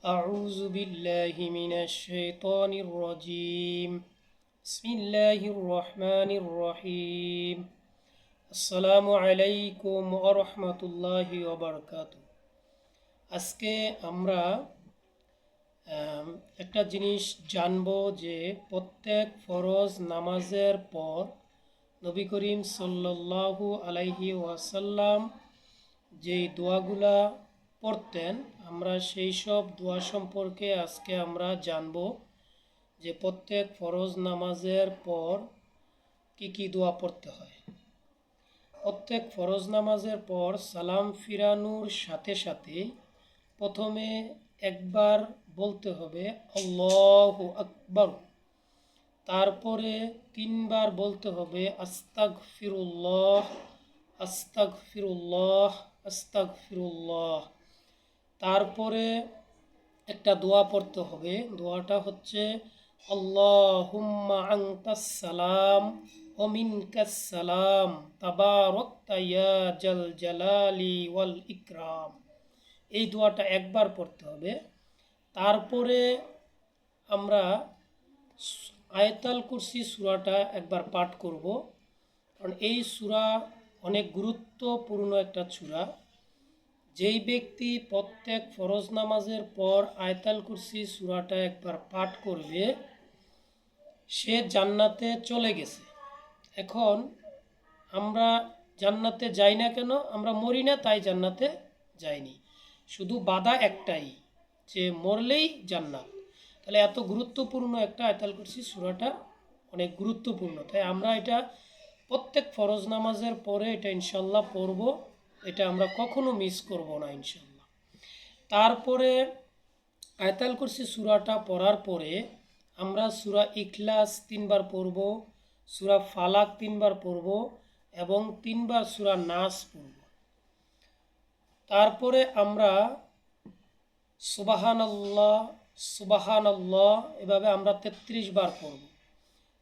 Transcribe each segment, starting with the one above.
أعوذ بالله من الشيطان الرجيم بسم الله الرحمن الرحيم السلام عليكم ورحمة الله وبركاته আজকে আমরা একটা জিনিস জানবো যে প্রত্যেক ফরজ নামাজের পর নবী করিম সাল্লাল্লাহু আলাইহি ওয়াসাল্লাম যেই দোয়াগুলা পড়তেন আমরা সেই সব দোয়া সম্পর্কে আজকে আমরা জানব যে প্রত্যেক ফরজ নামাজের পর কি কি দোয়া পড়তে হয়। প্রত্যেক ফরজ নামাজের পর সালাম ফিরানোর সাথে সাথে প্রথমে একবার বলতে হবে আল্লাহু আকবার, তারপরে তিনবার বলতে হবে আস্তাগফিরুল্লাহ আস্তাগফিরুল্লাহ আস্তাগফিরুল্লাহ। তারপরে একটা দোয়া পড়তে হবে, দোয়াটা হচ্ছে আল্লাহুম্মা আনতাস সালাম ওয়া মিনকাস সালাম তাবারাকতা ইয়া জাল জালালি ওয়াল ইকরাম। এই দোয়াটা একবার পড়তে হবে। তারপরে আমরা আয়াতুল কুরসি সূরাটা একবার পাঠ করব, কারণ এই সূরা অনেক গুরুত্বপূর্ণ একটা সূরা। যেই ব্যক্তি প্রত্যেক ফরজ নামাজের পর আয়াতুল কুরসি সূরাটা একবার পাঠ করবে সে জান্নাতে চলে গেছে। এখন আমরা জান্নাতে যাই না কেন? আমরা মরি না তাই জান্নাতে যাইনি, শুধু বাধা একটাই যে মরলেই জান্নাত। তাহলে এত গুরুত্বপূর্ণ একটা আয়াতুল কুরসি সূরাটা অনেক গুরুত্বপূর্ণ, তাই আমরা এটা প্রত্যেক ফরজ নামাজের পরে এটা ইনশাল্লাহ পড়ব, এটা আমরা কখনো মিস করব না ইনশাল্লাহ। তারপরে আয়াতুল কুরসি সূরাটা পড়ার পরে আমরা সূরা ইখলাস তিনবার পড়ব, সূরা ফালাক তিনবার পড়ব এবং তিনবার সূরা নাস পড়ব। তারপরে আমরা সুবহানাল্লাহ সুবহানাল্লাহ এভাবে আমরা 33 বার পড়ব।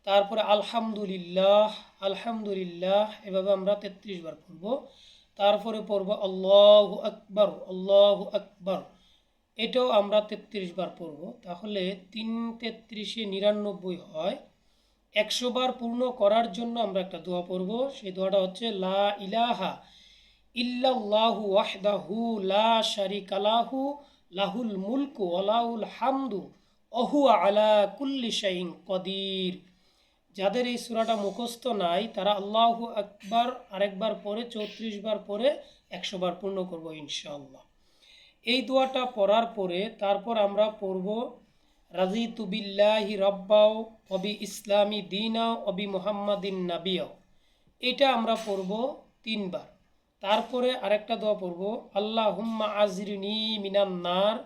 তারপরে আলহামদুলিল্লাহ আলহামদুলিল্লাহ এভাবে আমরা 33 বার পড়ব। তারপরে পড়ব আল্লাহু আকবার আল্লাহু আকবার, এটাও আমরা 33 বার পড়ব। তাহলে 3 33 99 হয়। 100 বার পূর্ণ করার জন্য আমরা একটা দোয়া পড়ব, সেই দোয়াটা হচ্ছে লা ইলাহা ইল্লাল্লাহু ওয়াহদাহু লা শারিকা লাহু লাহুল মুলকু ওয়া লাহুল হামদু ওয়া হুয়া আলা কুল্লি শাইইন কদির। যাদের এই সূরাটা মুখস্থ নাই তারা আল্লাহু আকবার আরেকবার পরে 34 বার পরে 100 বার পূর্ণ করব ইনশাআল্লাহ। এই দোয়াটা পড়ার পরে তারপর আমরা পড়ব রাজিতু বিল্লাহি রাব্বাও ওয়া বি ইসলামি দীনা ওয়া বি মুহাম্মাদিন নাবিয়্যা, এটা আমরা পড়ব 3 বার। তারপরে আরেকটা দোয়া পড়ব আল্লাহুম্মা আজিরনি মিনান নার,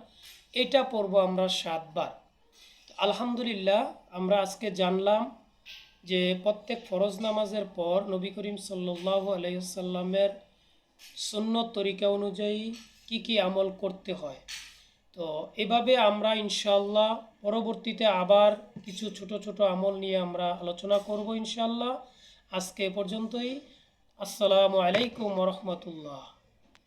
এটা পড়ব আমরা 7 বার। আলহামদুলিল্লাহ, আমরা আজকে জানলাম যে প্রত্যেক ফরজ নামাজের পর নবী করিম সাল্লাল্লাহু আলাইহি ওয়াসাল্লামের সুন্নত তরিকা অনুযায়ী কি কি আমল করতে হয়। তো এভাবে আমরা ইনশাআল্লাহ পরবর্তীতে আবার কিছু ছোট ছোট আমল নিয়ে আমরা আলোচনা করব ইনশাআল্লাহ। আজকে এ পর্যন্তই। আসসালামু আলাইকুম ওয়া রাহমাতুল্লাহ।